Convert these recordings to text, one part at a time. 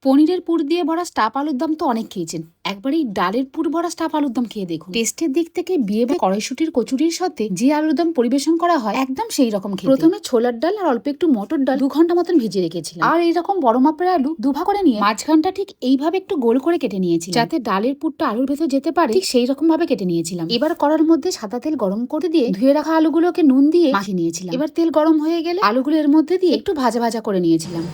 পনিরের পুর দিয়ে ভরা স্টাফ আলুর দম তো অনেক খেয়েছেন, একবার এই ডালের পুর ভরা স্টাফ আলুর দম খেয়ে দেখুন। টেস্টের দিক থেকে বিয়ে বা কড়াইশুটির কচুরির সাথে যে আলুর দম পরিবেশন করা হয় একদম সেই রকম খেতে। প্রথমে ছোলার ডাল আর অল্প একটু মটর ডাল 2 ঘন্টা মতন ভিজিয়ে রেখেছিলাম, আর এইরকম বড় মাপের আলু দুভাগ করে নিয়ে মাঝখানটা ঠিক এইভাবে একটু গোল করে কেটে নিয়েছি, যাতে ডালের পুরটা আলুর ভেতর যেতে পারে, ঠিক সেই রকম ভাবে কেটে নিয়েছিলাম। এবার কড়ার মধ্যে সাদা তেল গরম করে দিয়ে ধুয়ে রাখা আলুগুলোকে নুন দিয়ে মাখিয়ে নিয়েছিলাম। এবার তেল গরম হয়ে গেলে আলুগুলো এর মধ্যে দিয়ে একটু ভাজা ভাজা করে নিয়েছিলাম।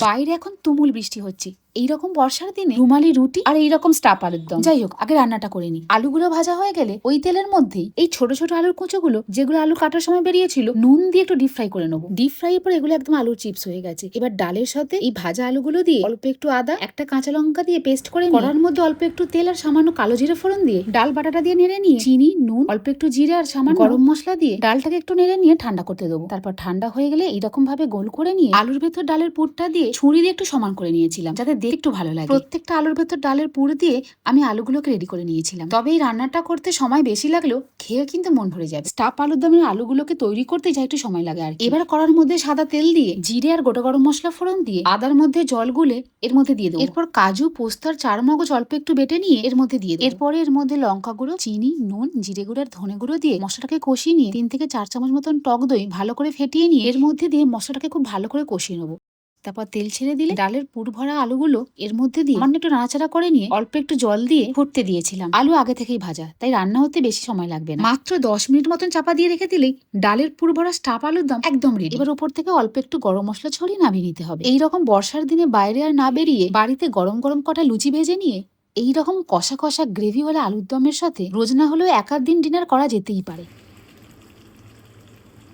বাইরে এখন তুমুল বৃষ্টি হচ্ছে, এইরকম বর্ষার দিনে রুমালি রুটি আর এইরকম স্টাফ আলুর দম। যাই হোক, আগে রান্নাটা করে নি। আলুগুলো ভাজা হয়ে গেলে ওই তেলের মধ্যেই এই ছোট ছোট আলুর কুচোগুলো, যেগুলো আলু কাটার সময় বেরিয়েছিল, নুন দিয়ে একটু ডিপ ফ্রাই করে নেবো। ডিপ ফ্রাই এর পর এগুলো একদম আলুর চিপস হয়ে গেছে। এবার ডালের সাথে এই ভাজা আলুগুলো দিয়ে অল্প একটু আদা, একটা কাঁচা লঙ্কা দিয়ে পেস্ট করে কড়ার মধ্যে অল্প একটু তেল আর সামান্য কালো জিরে ফোড়ন দিয়ে ডাল বাটাটা দিয়ে নেড়ে নিয়ে চিনি, নুন, অল্প একটু জিরে আর সামান্য গরম মশলা দিয়ে ডালটাকে একটু নেড়ে নিয়ে ঠান্ডা করতে দেবো। তারপর ঠান্ডা হয়ে গেলে এইরকম ভাবে গোল করে নিয়ে আলুর ভেতর ডালের পুরটা দিয়ে ছুরি দিয়ে একটু সমান করে নিয়েছিলাম, যাতে দেখতে একটু ভালো লাগে। প্রত্যেকটা আলুর ভেতর ডালের পুর দিয়ে আমি আলুগুলোকে রেডি করে নিয়েছিলাম। তবে এই রান্নাটা করতে সময় বেশি লাগলেও খেয়ে কিন্তু মন ভরে যাবে। স্টাফ আলুর দমের আলুগুলোকে তৈরি করতে যা একটু সময় লাগে আর কি। এবার কড়ার মধ্যে সাদা তেল দিয়ে জিরে আর গোটা গরম মশলা ফোড়ন দিয়ে আদার মধ্যে জল গুলে এর মধ্যে দিয়ে দেবো। এরপর কাজু, পোস্তার চারমগজ অল্প একটু বেটে নিয়ে এর মধ্যে দিয়ে দেবো। এরপরে এর মধ্যে লঙ্কা গুঁড়ো, চিনি, নুন, জিরে গুঁড়ো আর ধনে গুঁড়ো দিয়ে মশলাটাকে কষিয়ে নিয়ে 3 থেকে 4 চামচ মতন টক দই ভালো করে ফেটিয়ে নিয়ে এর মধ্যে দিয়ে মশলাটাকে খুব ভালো করে কষিয়ে নেবো। তারপর তেল ছেড়ে দিলে ডালের পুর ভরা আলুগুলো এর মধ্যে দিয়ে সামান্য একটু নাড়াচাড়া করে নিয়ে অল্প একটু জল দিয়ে ফুটতে দিয়েছিলাম। আলু আগে থেকেই ভাজা, তাই রান্না হতে বেশি সময় লাগবে না। মাত্র 10 মিনিট মতন চাপা দিয়ে রেখে দিলেই ডালের পুর ভরা স্টাফ আলুর দম একদম রেডি। এবার উপর থেকে অল্প একটু গরম মশলা ছড়িয়ে নামিয়ে নিতে হবে। এইরকম বর্ষার দিনে বাইরে আর না বেরিয়ে বাড়িতে গরম গরম কটা লুচি ভেজে নিয়ে এইরকম কষা কষা গ্রেভিওয়ালা আলুর দমের সাথে রোজ না হলেও 1 আধ দিন ডিনার করা যেতেই পারে।